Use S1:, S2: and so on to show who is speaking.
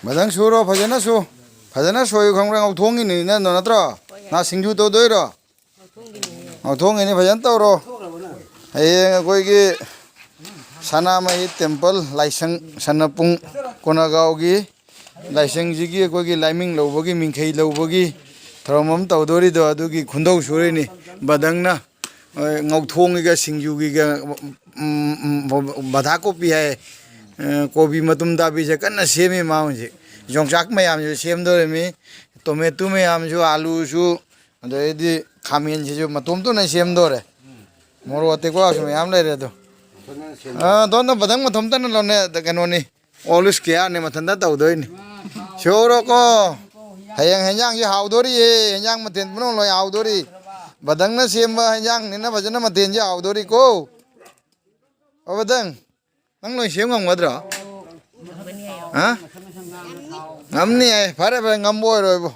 S1: Madang suro fajana soyu khangrang au thongi ni na no natra na singju to doiro au thongi ni fajan tawro ai koi gi sanamai temple laisang sanapung konagao gi laisang ji gi koi gi laiming lobagi mingkhei lobagi thromam tawdori do adu gi khundau suri ni badang na ngau thongi ga singju gi ga badha ko pi hai kobi matum da bi je kana semi maung ji jongchak mayam ju sem do mi tomato mayam ju alu ju adedi khamen ji ju matum to na sem do re moro ate ko asme yam le re do don no badang matum tan lo ne da kano ni always kya ne mathan da taw do ni shoro ko hayang henyang ji haw do ri henyang mathen puno lo haw do ri badang na sem ba henyang ni na bajana mathen ji haw do ri ko o badang nang lo sem ngam gadra ha ngam ni ai phare ba ngam boy rồi